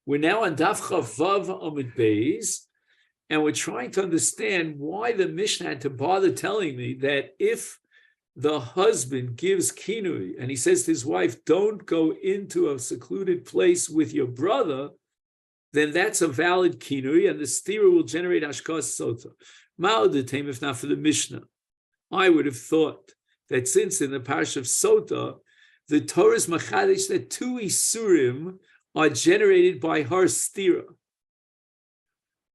We're now on Daf Chavav Amud Beis, and we're trying to understand why the Mishnah had to bother telling me that if the husband gives kinui and he says to his wife, don't go into a secluded place with your brother, then that's a valid kinui, and the stira will generate Ashkas Sotah. Ma'odatem, if not for the Mishnah. I would have thought that since in the parish of Sotah, the Torah is machadish that two isurim are generated by her stira.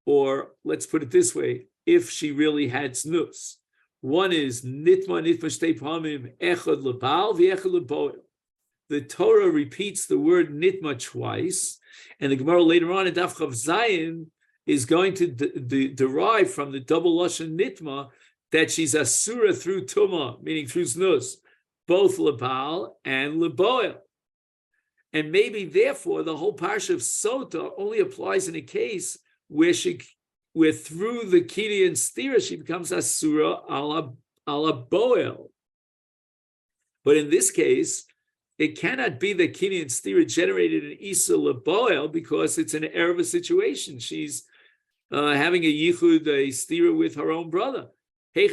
Or let's put it this way, if she really had znus. One is nitma shtei pamim echad lebal v'echad leboel. The Torah repeats the word nitma twice, and the Gemara later on in Daf Chav Zayin is going to derive from the double lashon nitma that she's asura through tuma, meaning through znus, both lebal and leboel. And maybe therefore the whole parsha of Sotah only applies in a case where through the kini and stira she becomes asura ala boel. But in this case, it cannot be that kini and stira generated an isa leboel because it's an erva situation. She's having a yichud, a stira with her own brother. We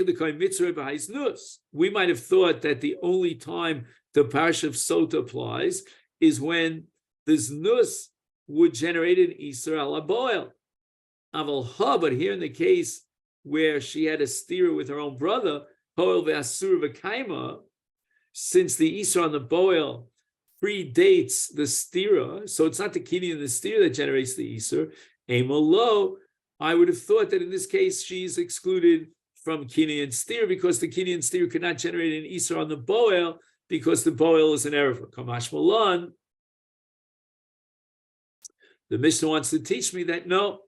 might have thought that the only time the parsha of Sotah applies is when the znus would generate an isur ala boel. But here in the case where she had a stira with her own brother, boel ve'asur v'kaima, since the isur on the boel predates the stira, so it's not the kini and the stira that generates the isur. Emolo, I would have thought that in this case she's excluded from kini and stira because the kini and stira could not generate an isur on the boel because the boel is an erva. Kamash Malan. The Mishnah wants to teach me that no,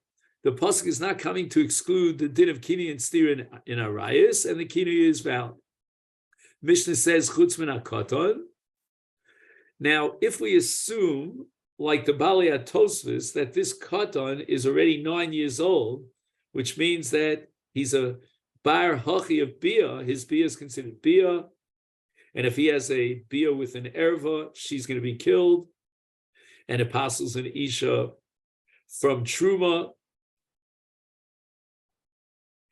the pasuk is not coming to exclude the din of kini and stira in arayis, and the kini is valid. Mishnah says chutz min hakaton. Now, if we assume, like the Bali Tosfos, that this katan is already 9 years old, which means that he's a bar hachi of bia, his bia is considered bia, and if he has a bia with an erva, she's going to be killed, and apostles an isha from truma.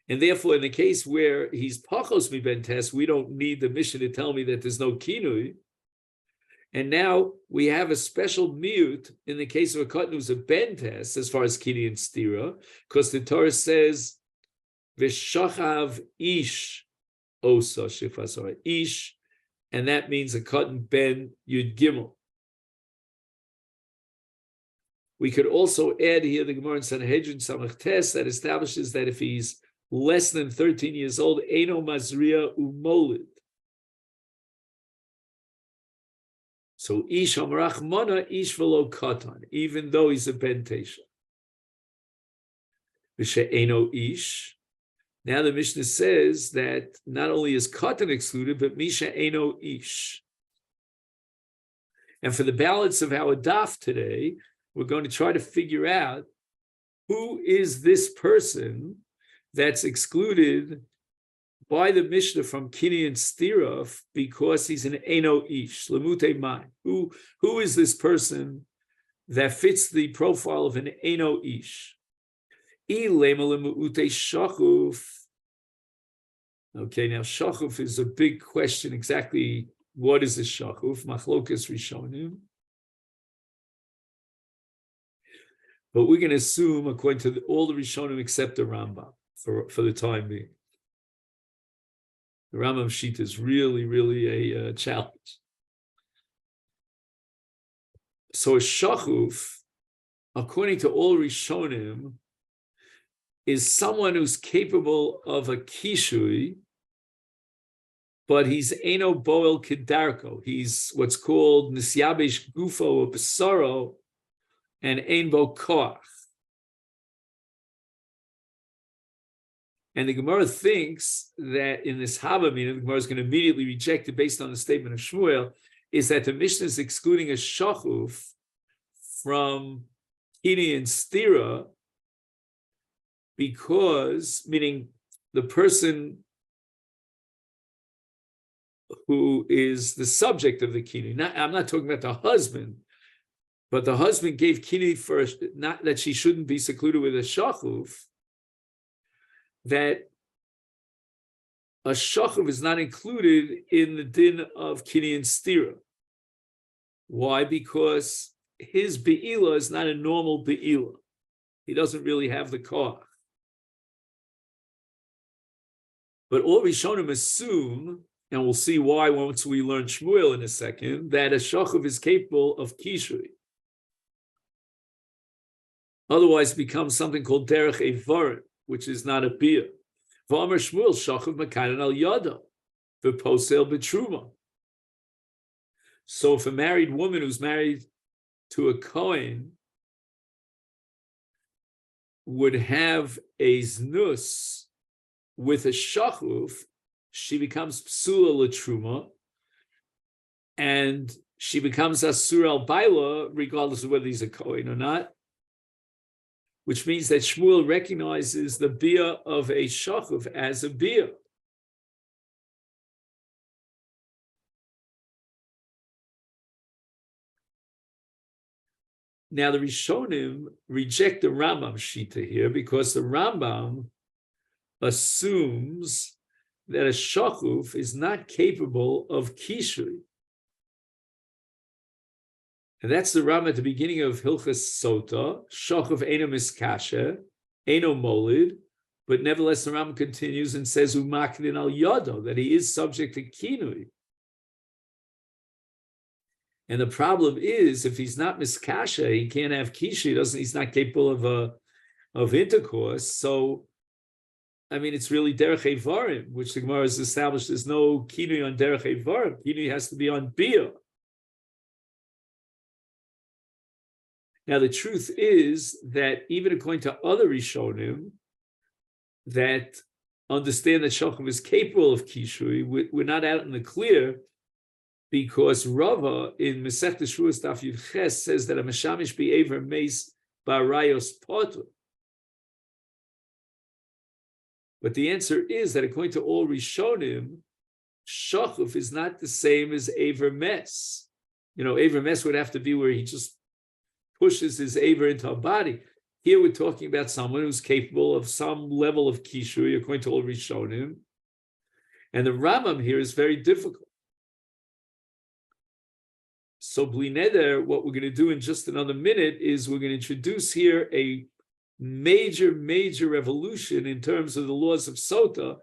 And therefore, in the case where he's pachos mi ben tes, we don't need the mission to tell me that there's no kinui. And now we have a special miut in the case of a katan who's a ben tes, as far as kini and stira, because the Torah says, v'shachav ish osa shifasar ish, and that means a katan ben yud gimel. We could also add here the Gemara in Sanhedrin Samach Tes that establishes that if he's less than 13 years old, Eino Mazria Umolid. So Ish Amrach Mana Ish Velo Katan, even though he's a Ben Tesha. Vishe Eino Ish. Now the Mishnah says that not only is Katan excluded, but Misha Eino Ish. And for the balance of our daf today, we're going to try to figure out who is this person that's excluded by the Mishnah from kini and stira because he's an eno ish, lemute mai. Who is this person that fits the profile of an eno ish? Okay, now shachuf is a big question. Exactly what is a shachuf? Machlokas rishonim. But we're going to assume, according to all the Rishonim except the Rambam, for the time being. The Rambam sheet is really, really a challenge. So a shachuf, according to all Rishonim, is someone who's capable of a kishui, but he's eno boel kedarko. He's what's called nisyabesh gufo or besaro, and ein bo koach. And the Gemara thinks that in this Havamina, the Gemara is going to immediately reject it based on the statement of Shmuel, is that the Mishnah is excluding a shachuf from kini and stira because, meaning the person who is the subject of the kini. I'm not talking about the husband, But the husband gave kinui first, not that she shouldn't be secluded with a shachuf, that a shachuf is not included in the din of kinui and stira. Why? Because his be'ila is not a normal be'ila. He doesn't really have the koach. But all Rishonim assume, and we'll see why once we learn Shmuel in a second, that a shachav is capable of kishrei. Otherwise, it becomes something called derech evarim, which is not a beer. V'amar Shmuel shachav makanan al yada, v'posel b'truma. So if a married woman who's married to a Kohen would have a znus with a shachuf, she becomes psula l'truma, and she becomes asur al baila, regardless of whether he's a Kohen or not, which means that Shmuel recognizes the bia of a shachuf as a bia. Now the Rishonim reject the Rambam Shita here because the Rambam assumes that a shachuf is not capable of kishrei. And that's the Rambam at the beginning of Hilchas Sotah, shachuf eino miskasher, eino molid, but nevertheless the Rambam continues and says, umakdin al yado, that he is subject to kinui. And the problem is, if he's not miskasha, he can't have kishi. He's not capable of intercourse. So, I mean, it's really derech evarim, which the Gemara has established. There's no kinui on derech evarim. Kinui has to be on bia. Now, the truth is that even according to other Rishonim that understand that shacham is capable of kishui, we're not out in the clear. Because Rava in Masechet Shvuos Daf Yud Ches says that a mashamish be'aver meis ba'arayos potur. But the answer is that according to all Rishonim, shachuf is not the same as aver mes. Aver mes would have to be where he just pushes his aver into a body. Here we're talking about someone who's capable of some level of kishui, according to all Rishonim. And the Rambam here is very difficult. So, Bli Neder, what we're going to do in just another minute is we're going to introduce here a major, major revolution in terms of the laws of Sotah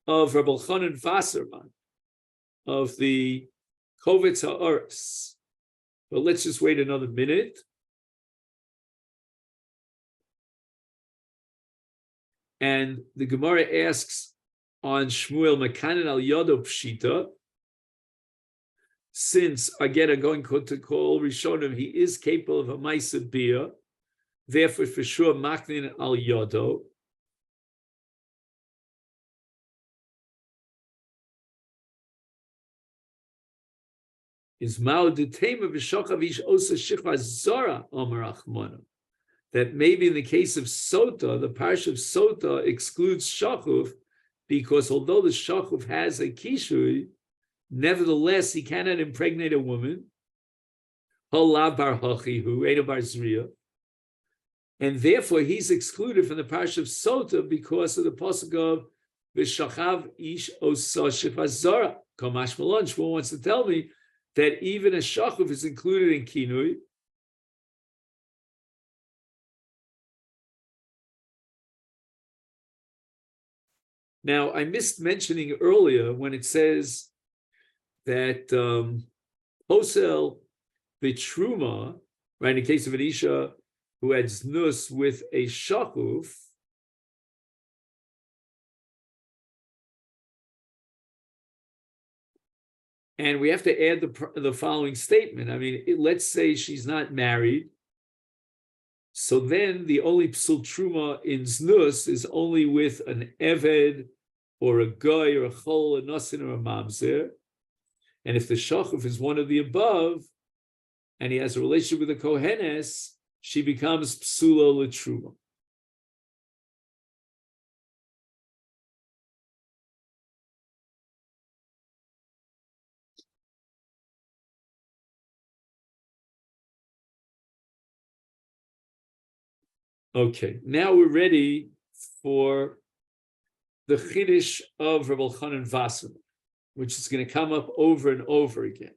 of Rabbi Elchanan Wasserman, of the Kovetz HaOros. But let's just wait another minute. And the Gemara asks on Shmuel Makanan al Yodo Pshita, since, again, I'm going to call Rishonim, he is capable of a Maisa Bia, therefore, for sure, Maknin al Yodo. Is Mao de Tema Vishochavish Osa Shichva Zora Omer Achmona. That maybe in the case of Sotah, the Parsha of Sotah excludes Shachuf, because although the Shachuf has a Kishui, nevertheless, he cannot impregnate a woman. And therefore, he's excluded from the Parsha of Sotah because of the pasuk of V'shachav ish osa shifazara. Kamash Malon, Shmuel wants to tell me that even a shachuf is included in kinui. Now, I missed mentioning earlier when it says that posel b'truma, right, in the case of an isha who had znus with a shachuf, and we have to add the following statement. I mean, let's say she's not married, so then the only psul truma in znus is only with an eved or a goy or a chol, a nosin or a mamzer. And if the shachuf is one of the above, and he has a relationship with a kohenes, she becomes psula l'truma. Okay, now we're ready for the Chiddush of Reb Elchanan Wasserman, which is going to come up over and over again.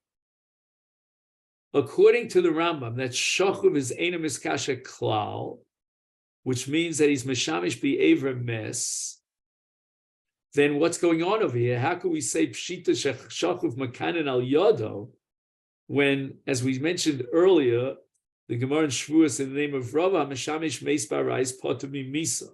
According to the Rambam, that Shachuv is Eina Miskasha Klal, which means that he's Meshamish B'Ever Mes. Then what's going on over here? How can we say Pshita Shachuv Makanan Al Yodo when, as we mentioned earlier, the Gemara in Shavuos in the name of Rava, Meshamish Meis Barais Potami Misa.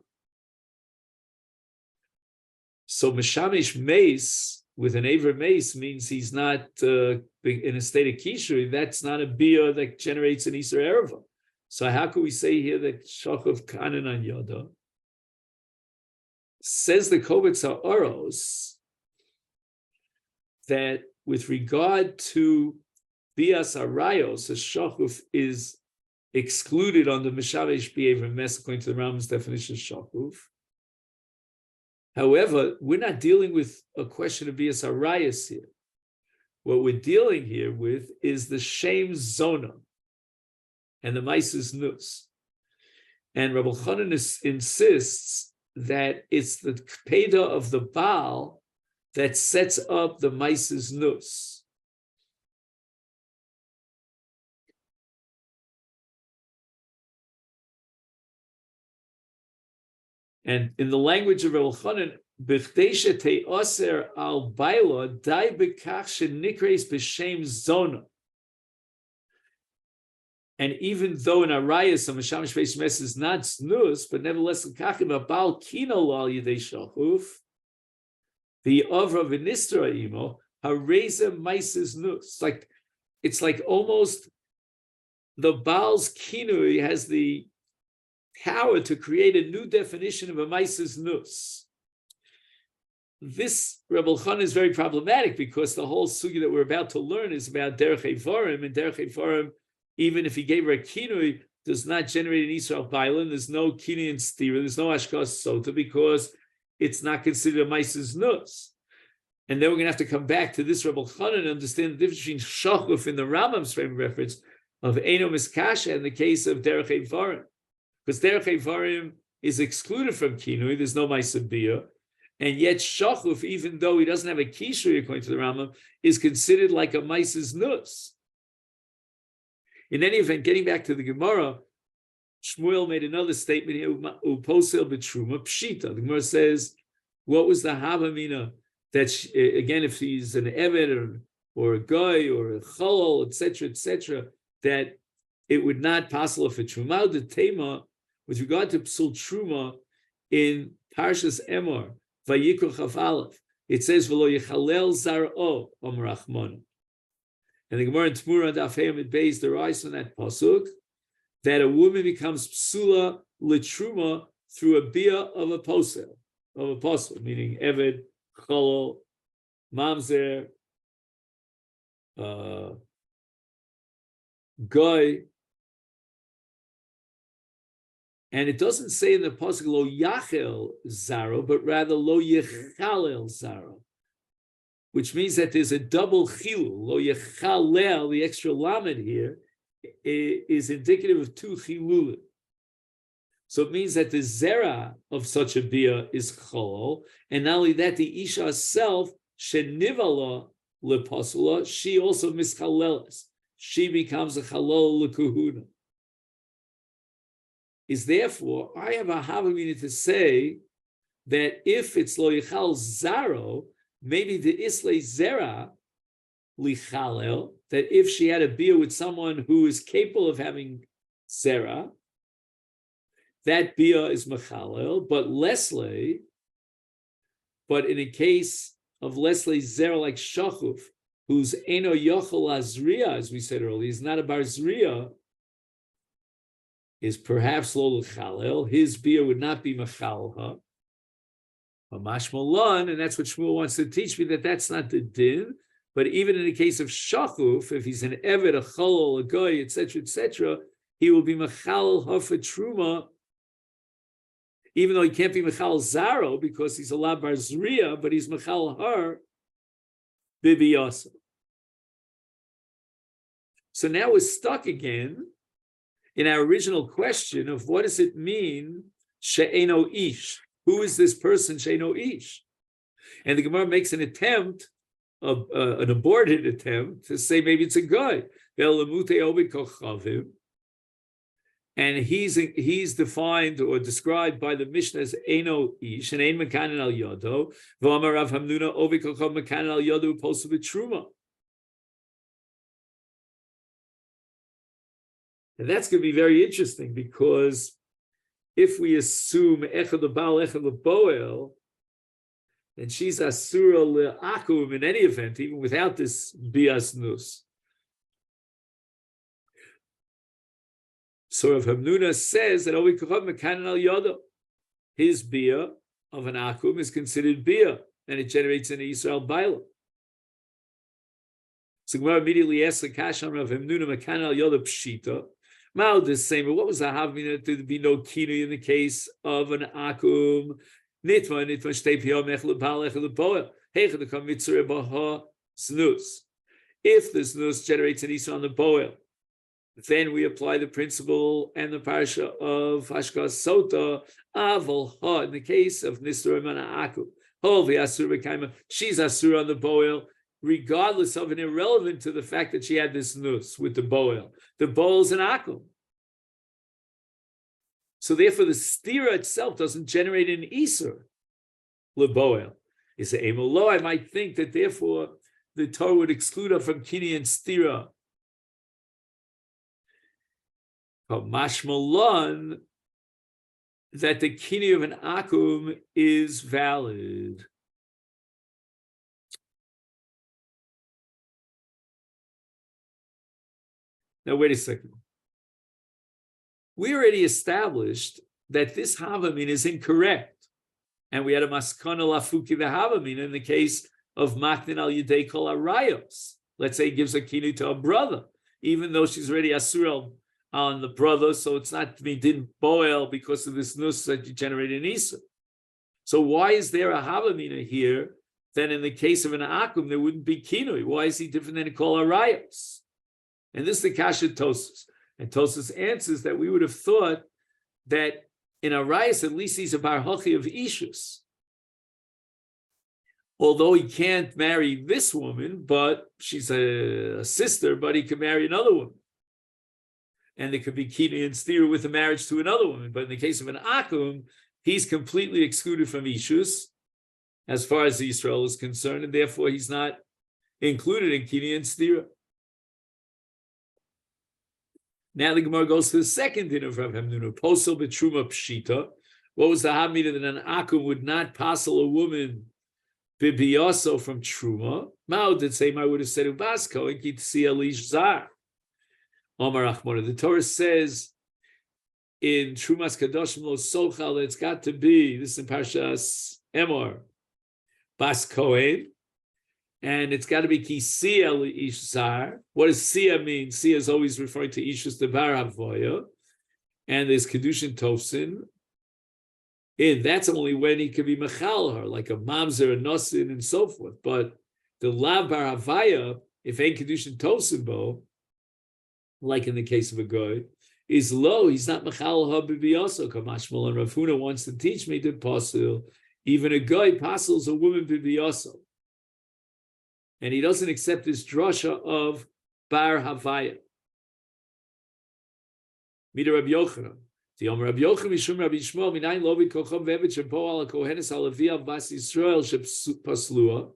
So Meshamish Meis with an Aver Meis means he's not in a state of Kishui. That's not a Bia that generates an Isser Ereva. So how can we say here that Shachuv Kanan An Yodo? Says the Kovetz HaOros that with regard to Bias Arayos, a Shachuf is excluded on the Meshavesh B'Ever Mes according to the Rambam's definition of Shachuf. However, we're not dealing with a question of Bias Arayos here. What we're dealing here with is the Shem Zona and the Maises Nus. And Rabbi Elchanan insists that it's the Peda of the Baal that sets up the Maises Nus. And in the language of Reb Elchanan, b'chdei te'oser al bailo dai b'kach shenikreis b'shem zona. And even though in Arayas a Meshamish Beis Mes is not snus, but nevertheless in Kachim a Baal Kino al Yidei Shachuf, the Avra v'Nistra Imo Hareza Maises Nus. It's like almost the Baal's Kino has the power to create a new definition of a Maises Nus. This Rebbe Elchanan is very problematic because the whole sugi that we're about to learn is about Derech Eivarim, and Derech Eivarim, even if he gave her a kinui, does not generate an Yisrael Bailan. There's no kinui and stira, there's no Ashkas Sotah because it's not considered a Maises Nus. And then we're going to have to come back to this Rebbe Elchanan and understand the difference between Shachuf in the Rambam's frame of reference of Eino Miskasha in the case of Derech Eivarim. Because Derech Eivarim is excluded from Kinui, there's no Maisabiyah, and yet Shachuf, even though he doesn't have a Kishui according to the Rambam, is considered like a Maises Nus. In any event, getting back to the Gemara, Shmuel made another statement here, Uposel B'Truma Pshita. The Gemara says, what was the Havamina that, again, if he's an Eved or a Goy or a Cholol, etc., that it would not possible for Truma the Tema. With regard to Psul Truma in Parshas Emor, Vayikro Chaf Aleph, it says, V'lo yechalel zar'o, Om Rachmanu. And the Gemara in Tmura Daf Heyamid Beis derives from that pasuk that a woman becomes psula l'truma through a bia of a posel, meaning Eved, Cholol, Mamzer, Goy. And it doesn't say in the pasuk lo yachel zaro, but rather lo yechalel zaro, which means that there's a double chilul. Lo yechalel, the extra lamed here, is indicative of two chilulim. So it means that the zera of such a bia is cholol, and not only that, the isha herself shenivala lepasula, she also mischaleles. She becomes a chalol lekuhuna. Is therefore, I have a havamina to say that if it's lo yichal zaro, maybe the isle zera lichalel, that if she had a beer with someone who is capable of having zera, that beer is machalel, but Leslie, but in a case of Leslie zera like shachuf, who's eno yochel azriya, as we said earlier, is not a bar zriya, is perhaps lo l'chalel, his beer would not be machalha, a mashmalan, and that's what Shmuel wants to teach me, that that's not the din. But even in the case of shachuf, if he's an eved, a cholol, a goy, etc., he will be machal hafa truma, even though he can't be machal zaro because he's a la bar zriya, but he's machal har bibiyasa. So now we're stuck again in our original question of what does it mean, she'eno ish? Who is this person, she'eno ish? And the Gemara makes an attempt, an aborted attempt, to say maybe it's a guy. And he's defined or described by the Mishnah as Eno Ish, and Ein Mekanen al Yodo, V'amar Rav Hamnuna Ovi Kochav Mekanen al Yodo Uposu B'Truma. And that's going to be very interesting, because if we assume Echad L'Baal, Echad L'Boel, then she's Asura L'Akum in any event, even without this Bias Nus. So Rav Hamnuna says that Ovi Kochav Mekanen al Yodo, his Bia of an Akum is considered Bia, and it generates an Yisrael Baila. So Gemara immediately asks the Kashan Rav Hamnuna Mekanen al Yodo Pshita. Mal the same, but what was the Havmina to be no kinu in the case of an Akum? Nitma shtei piyom echel l'bal echel l'poel. Heichad l'kam mitzvah baha snus. If the snus generates an Yisrael on the boel, then we apply the principle and the parsha of Hashkas Sotah, Aval Ha, in the case of Nisra Mana Akum. Hol v'asur b'kaima, she's asur on the boel, regardless of and irrelevant to the fact that she had this nus with the boel. The boel is an Akum. So therefore the stira itself doesn't generate an Isur. L'boel is a Emolo. I might think that therefore the Torah would exclude her from Kini and stira. Mashmalon, that the kini of an akum is valid. Now, wait a second. We already established that this havamin is incorrect. And we had a maskana lafuki the havamin in the case of maknin al yidei kol arayos. Let's say he gives a kini to a brother, even though she's already asural on the brother, so it's not me didn't boil because of this nus that you generated an Isa. So why is there a havamina here? Then in the case of an akum, there wouldn't be kinui. Why is he different than kol arayos? And this is the kasha Tosas. And Tosas answers that we would have thought that in arayos, at least he's a bar hachi of ishus. Although he can't marry this woman, but she's a sister, but he can marry another woman. And there could be kini and stira with a marriage to another woman. But in the case of an akum, he's completely excluded from ishus, as far as Israel is concerned, and therefore he's not included in kini and stira. Now the Gemara goes to the second din of Rav Hamnuna, posel betruma pshita. What was the hamida that an akum would not posel a woman bibiyaso from truma? Mao did say I would have said ubasko and kitsi alish zar. Omar Achmona. The Torah says in Trumas Kadoshim Lo Sochal that it's got to be, this is in Parshas Emor, Bas Kohen, and it's got to be Ki Sia Ish Zar. What does Sia mean? Sia is always referring to Ishus Debar Havoya, and there's Kedushin Tosin. And that's only when he could be Mechal her, like a Mamzer, a Nosin, and so forth. But the Lav Bar Havaya, if ain't Kedushin Tosin Bo, like in the case of a goy, is low. He's not machal habibiyaso kamashmal. And Rav Huna wants to teach me to pasul. Even a goy pasels a woman bibiyaso, and he doesn't accept this drasha of bar havaya. Mida Rabbi Yochanan. The Omer Rabbi Yochanan mishum Rabbi Shmuel minayin lovi kocham ve'evet shepo al kohenes alavia bas Yisrael shepaslua.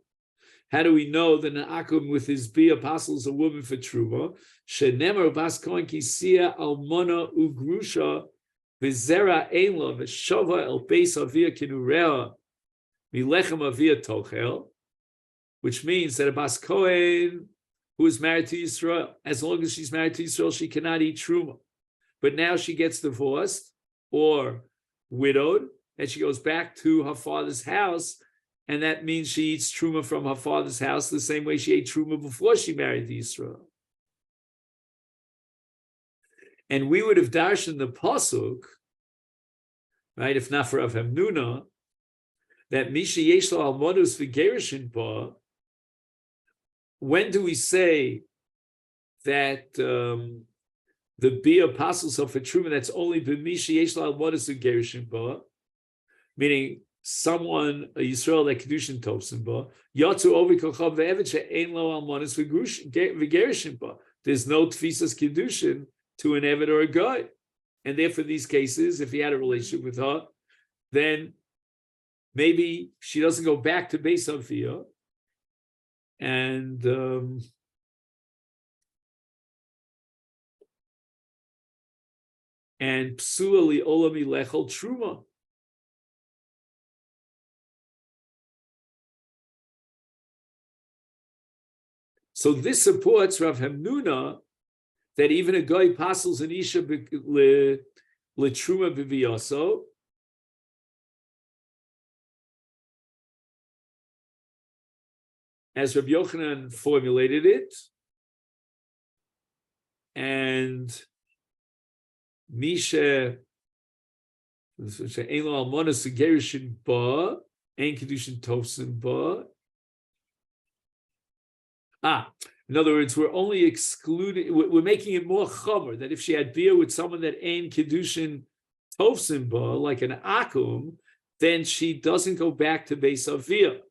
How do we know that an akum with his bia apostles a woman for truma? Shenemar bas kohen kisia almona ugrusha v'zera einla v'shova el beis avia kinurea milechem avia tochel, which means that a bas kohen who is married to Yisrael, as long as she's married to Yisrael, she cannot eat truma. But now she gets divorced or widowed, and she goes back to her father's house. And that means she eats truma from her father's house the same way she ate truma before she married to Israel. And we would have darshan the pasuk, right, if not for Rav Hamnuna, that Misha Yeshlo Almodus V'Gerishin Ba. When do we say that the bia apostles of a truma that's only b'mishi yesh la almodas ugerishim ba, meaning someone a Yisrael that kedushin tovsim ba yatzu ovi kochav ve'evet she'ein lo almodas v'gerishim ba. There's no tfisas kedushin to an evet or a guy, and therefore these cases, if he had a relationship with her, then maybe she doesn't go back to Beis Avia, and psula li olami lechol truma. So this supports Rav Hamnuna that even a guy passes an isha le truma b'viyaso, as Rabbi Yochanan formulated it, and Misha ein lo almonas ugerushin ba, ein kedushin tovsim ba. In other words, we're only excluding, we're making it more chomer that if she had beer with someone that ein kedushin tovsim ba, like an akum, then she doesn't go back to Beis Avia.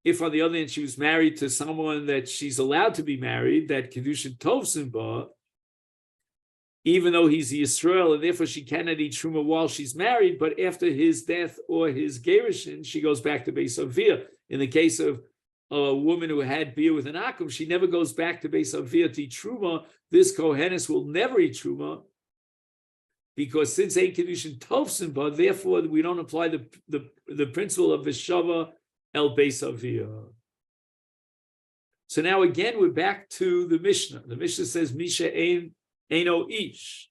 If, on the other hand, she was married to someone that she's allowed to be married, that kedushin tovsim ba, even though he's Yisrael, and therefore she cannot eat truma while she's married, but after his death or his gerushin, she goes back to Beis Avia. In the case of a woman who had beer with an akum, she never goes back to Beis Avia to eat truma. This kohenes will never eat truma, because since ain't kedushin tovsim ba, therefore we don't apply the principle of v'shava el Beis Avia. So now again we're back to the Mishnah. The Mishnah says Misha Eino Ish.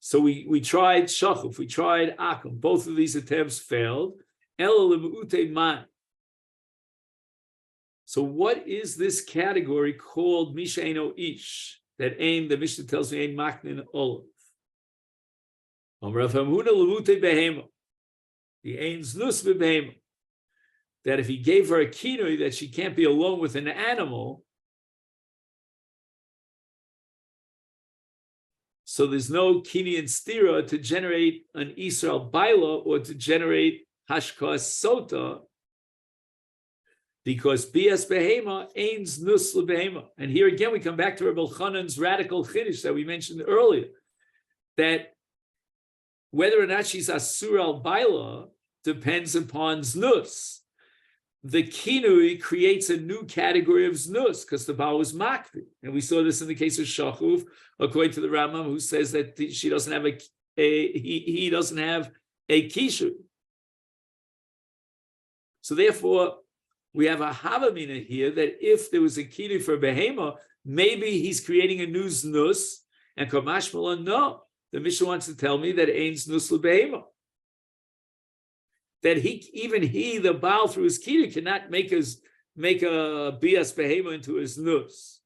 So we tried Shachuf, we tried Akum. Both of these attempts failed. So what is this category called Misha Eino Ish? That Ein, the Mishnah tells me, Ein Maknin Olav. The Ein Znus Behema. That if he gave her a kinui that she can't be alone with an animal, so there's no kini and stira to generate an Israel baila or to generate hashkas sotah, because bias behema ains nus lebehema. And here again we come back to Rabbi Elchanan's radical chiddush that we mentioned earlier, that whether or not she's asur al baila depends upon znus. The kinui creates a new category of znus because the Baal was makvi, and we saw this in the case of Shachuf, according to the Rambam, who says that she doesn't have he doesn't have a kishu. So therefore, we have a havamina here that if there was a kinui for behema, maybe he's creating a new znus, and Kamash Malon, no, the Mishnah wants to tell me that ain't znus lebehema. That the Baal through his kiddush cannot make a bias behema into his nus,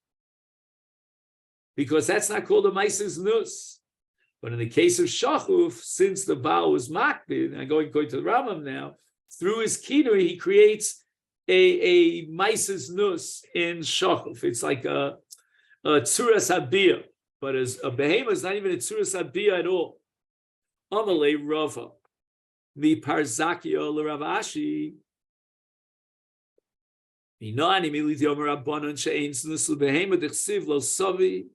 because that's not called a maises nus. But in the case of Shachuf, since the Baal was makbid, and I'm going to the Rambam now, through his kiddush he creates a maises nus in Shachuf. It's like a tzuras habiyah, but as a behema is not even a tzuras habiyah at all. Amalei Rava. Mi parzakio l'Ravashi. Minani militi omer rabbanon she'ein znus l'behema d'chsiv lo savi.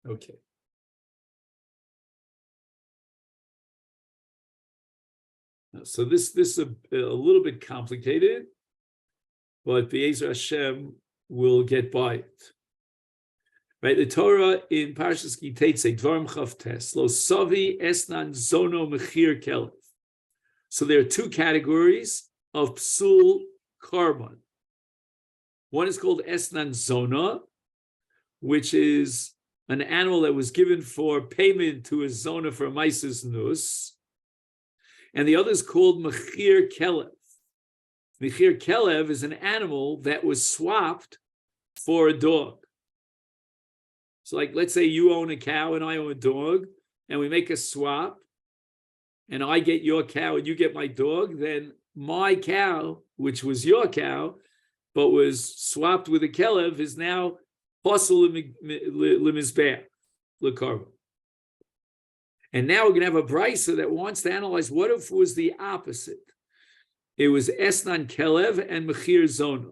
Okay. So this is a little bit complicated, but Be'ezer Hashem will get by it. Right, the Torah in Parshas Kitei say Dvarim Chavtes Lo Savi Esnan Zono Mechir Kelev. So there are two categories of psul karban. One is called Esnan Zona, which is an animal that was given for payment to a zona for a maises nus, and the other is called Mechir Kelev. Mechir Kelev is an animal that was swapped for a dog. So like, let's say you own a cow and I own a dog, and we make a swap, and I get your cow and you get my dog, then my cow, which was your cow, but was swapped with a kelev, is now pasul lemizbeach. lekarba. And now we're going to have a brisa that wants to analyze what if it was the opposite. It was esnan kelev and mechir zona.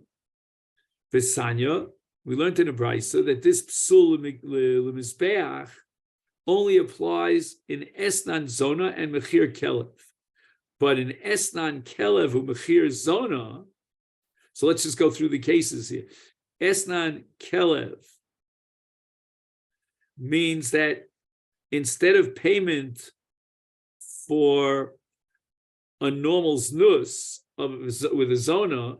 Vesanya, we learned in a brisa that this psul lemizbeach only applies in esnan zona and mechir kelev. But in esnan kelev u mechir zona, so let's just go through the cases here. Esnan kelev means that instead of payment for a normal znus with a zona,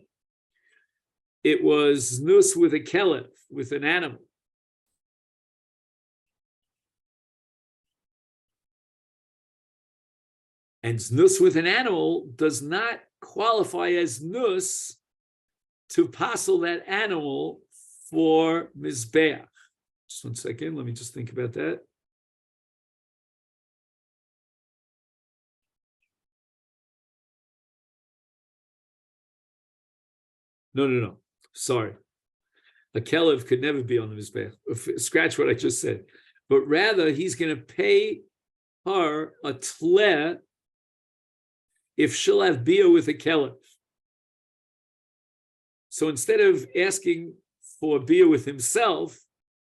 it was znus with a kelev, with an animal. And znus with an animal does not qualify as znus to passel that animal for mizbeach. Just 1 second, let me just think about that. No. Sorry. A kelev could never be on the mizbeach. Scratch what I just said. But rather, he's going to pay her a tleh if she'll have bia with a kelev. So instead of asking for bia with himself,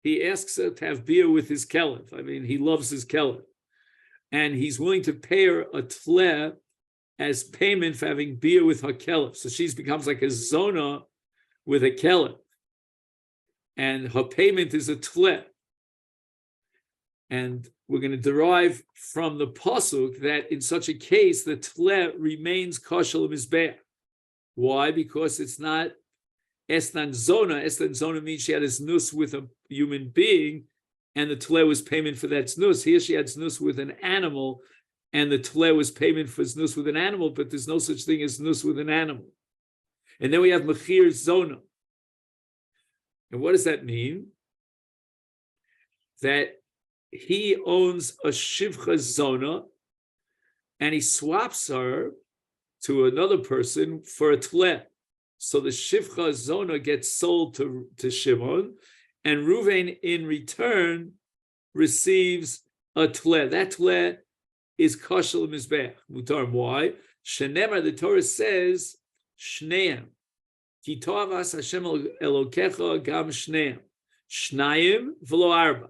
he asks her to have bia with his kelev. I mean, he loves his kelev. And he's willing to pay her a tleh as payment for having bia with her kelev. So she becomes like a zona with a kelev. And her payment is a tleh. And we're going to derive from the pasuk that in such a case, the tleh remains kosher mizbeach. Why? Because it's not esnan zona. Esnan zona means she had a znus with a human being, and the tleh was payment for that znus. Here she had znus with an animal, and the tleh was payment for znus with an animal, but there's no such thing as znus with an animal. And then we have mechir zona. And what does that mean? That he owns a shivcha zona, and he swaps her to another person for a tleh. So the shivcha zona gets sold to Shimon, and Ruvain in return receives a tleh. That tleh is kosher mizbeach mutar. Why? Shenemar, the Torah says, shneim. Ki toavas Hashem Elokecha gam shneim. Shnayim v'lo arba.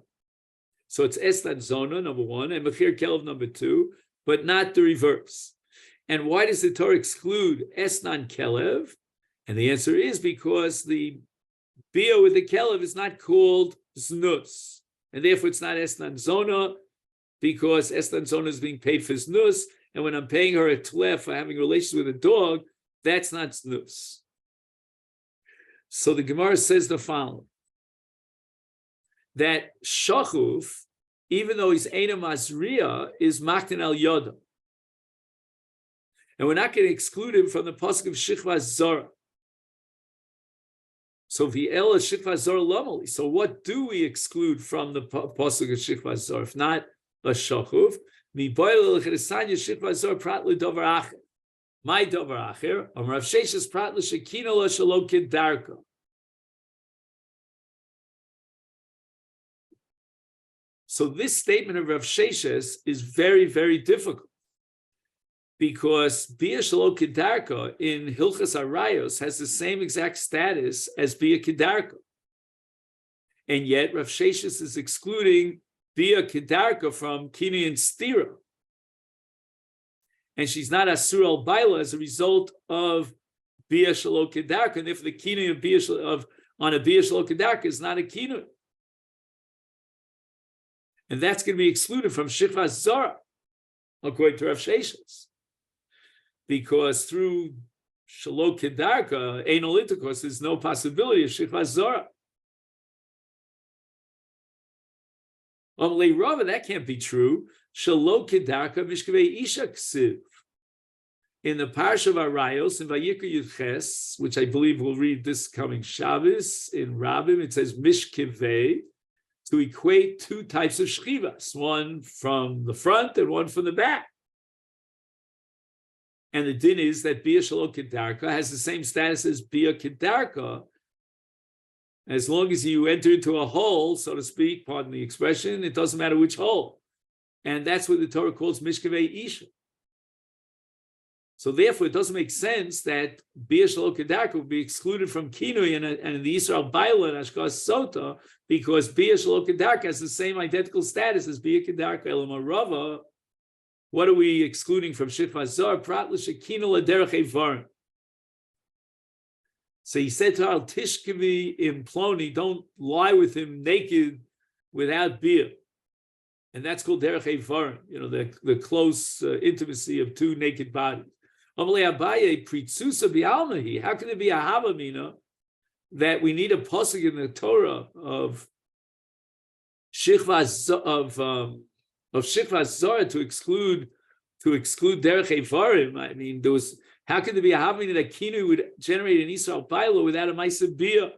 So it's esnan zona, number one, and mechir kelev, number two, but not the reverse. And why does the Torah exclude esnan kelev? And the answer is because the bia with the kelev is not called znus, and therefore it's not esnan zona, because esnan zona is being paid for znus, and when I'm paying her a tleh for having relations with a dog, that's not znus. So the Gemara says the following, that shachuf, even though he's Eina Masriya, is Maktin al Yoda. And we're not going to exclude him from the pasuk of Shichva Zara. So v'ela Shichva Zara lamali. So what do we exclude from the pasuk of Shichva Zara, if not a shachuf? Mi boil l'chedesanya Shichva Zara prat l'dover acher. My dover acher, Rav Sheshes prat l'shekina l'shalom kedarka. So this statement of Rav Sheshes is very, very difficult, because Bia Shalo Kedarka in Hilchas Arayos has the same exact status as Bia Kedarka. And yet Rav Sheshes is excluding Bia Kedarka from Kini and Stira. And she's not Asur al Baila as a result of Bia Shalo Kedarka. And if the Kini of on a Bia Shalo Kedarka is not a Kini. And that's going to be excluded from Shichva Zara, according to Rav Sheshes. Because through Shalo Kedarka, anal intercourse, there's no possibility of Shichva Zara. Amalei Rava, that can't be true. Shalo Kedarka Mishkavei Isha Ksiv. In the Parsha of Arayos, in Vayikra Yudches, which I believe we'll read this coming Shabbos, in Rabbim, it says Mishkavei, to equate two types of shchivas, one from the front and one from the back. And the din is that Bia Shalo Kedarka has the same status as Bia Kedarka, As long as you enter into a hole, so to speak, pardon the expression, it doesn't matter which hole. And that's what the Torah calls Mishkavei Isha. So therefore, it doesn't make sense that Bia Shelo Kedarka would be excluded from Kinui and the Yisrael Baila and Ashkas Sotah, because Bia Shelo Kedarka has the same identical status as Bia Kedarka Elamarava. What are we excluding from Shifra Zar? Prat l'shekina l'derech evarim. So he said to Al Tishkavi im Ploni, don't lie with him naked without beer. And that's called derech evarim, the close intimacy of two naked bodies. Amalei Abaye pritzusa bi'almahi. How can it be a havamina that we need a pasuk in the Torah of Shikvas Zara to exclude derech evarim? I mean, how could there be a havamina that kinu would generate an Israel bailo without a ma'aseh bia?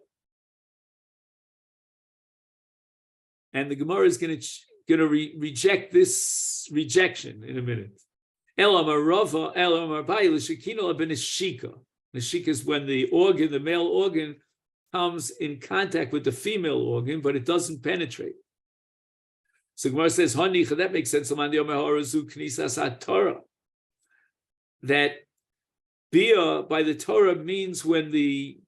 And the Gemara is going to reject this rejection in a minute. Neshika is when the male organ, comes in contact with the female organ, but it doesn't penetrate. So Gemara says, that makes sense. That bia by the Torah means when the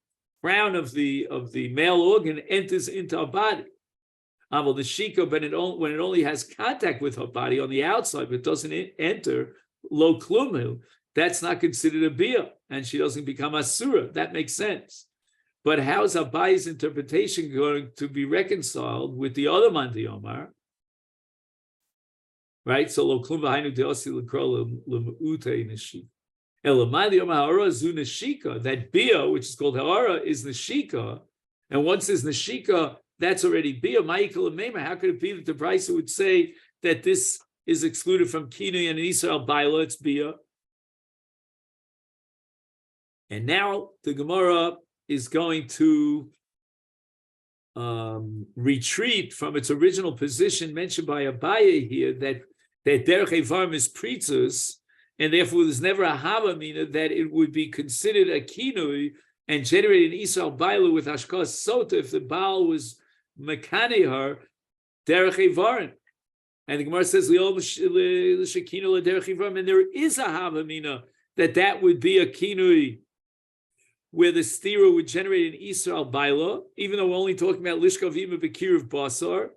crown of the male organ enters into our body. Aval the shika, when it only has contact with her body on the outside, but doesn't enter lo klumu, that's not considered a bia, and she doesn't become asura. That makes sense. But how is Abayi's interpretation going to be reconciled with the other Mandi Omar? Right? So lo klum v'hainu deosi l'kro l'mu'utei neshika. Elamadi Omar ha'ara zu neshika. That bia, which is called ha'ara, is neshika, and once there's neshika, that's already bia. Ma'ikal Mema. How could it be that the Brisa would say that this is excluded from Kinu and Israel Baila? It's bia. And now the Gemara is going to retreat from its original position mentioned by Abaye here that derech evarim is pritzus, and therefore there's never a havamina that it would be considered a kinui and generate an Israel Baila with Ashkas Sotah if the Baal was mekane her derech evarim. And the Gemara says, and there is a havamina that would be a kinui where the stira would generate an Israel Baila, even though we're only talking about Lishkavim Bekir of Basar.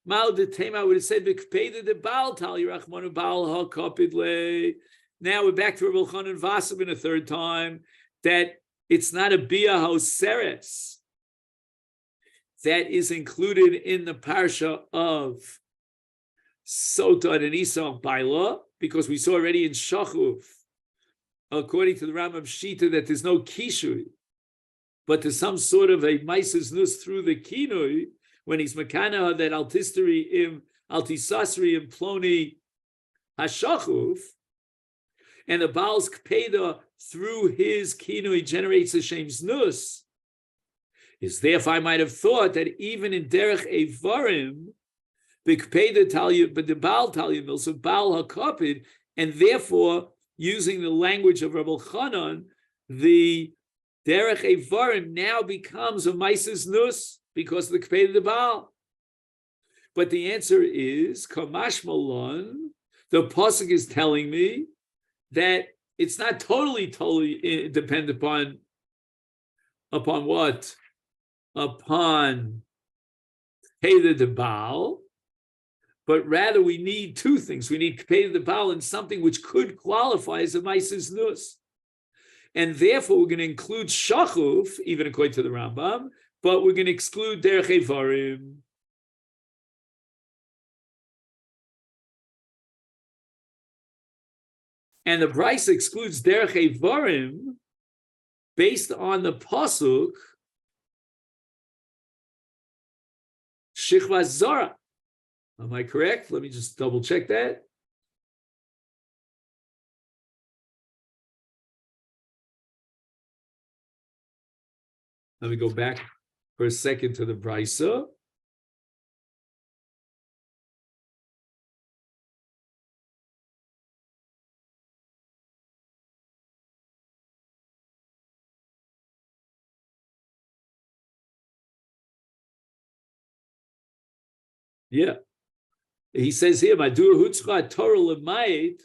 Mal de Tema would have said, the Baal Tali Rachmanu Baal HaKapidle. Now we're back to Rabbi Chanan Vasabin a third time, that it's not a Bia Hoseres that is included in the parsha of Sotah and Israel Baila, because we saw already in Shachuf, according to the Rambam Shita, that there's no kishui, but there's some sort of a maises nus through the kinui when he's makana that altisasri im ploni hashachuf, and the Baal's kpeda through his kinui generates a shem's nus. Is therefore I might have thought that even in derech evarim, the kpeda talya, but the Baal talya mills of Baal hakapid, and therefore, using the language of Rabbi Chanan, the derech evarim now becomes a maises nus because of the kpeda the Baal. But the answer is kamash malon. The pasuk is telling me that it's not totally dependent upon what? Upon kpeda the Baal. But rather, we need two things. We need kpeda the Baal and something which could qualify as a maises nus. And therefore, we're going to include shachuf, even according to the Rambam, but we're going to exclude derech evarim. And the Brisa excludes derech evarim based on the pasuk Shichva Zara. Am I correct? Let me just double check that. Let me go back for a second to the Brisa. Yeah. He says here, Madur Hutzcha Torah Lemayit,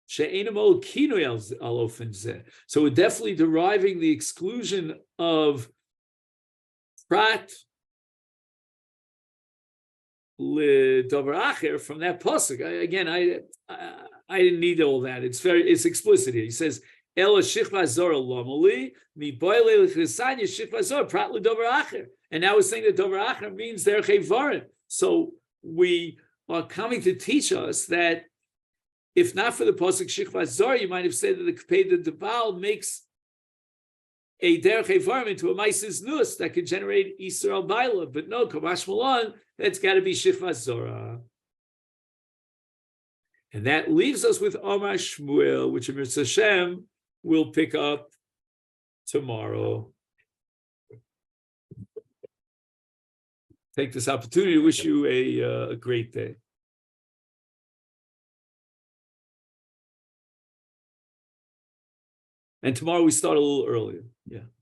She'enam Ol Kinoi Al Ofen Zeh. So we're definitely deriving the exclusion of Prat L'Dover Acher from that pasuk. Again, I didn't need all that. It's explicit here. He says, Ela Shichva Zora Lomali, Mi Boile L'Chesanya Shichva Zora Prat L'Dover Acher. And now we're saying that Dover Acher means Derech Varim. So we are coming to teach us that if not for the pasuk Shichva Zora, you might have said that the Kapeda Debal makes a derech evarim into a maisis nus that could generate Yisrael Baila, but no, Kamash Malon, that's got to be Shichva Zora. And that leaves us with Omar Shmuel, which Amir Hashem will pick up tomorrow. Take this opportunity to wish you a great day. And tomorrow we start a little earlier. Yeah.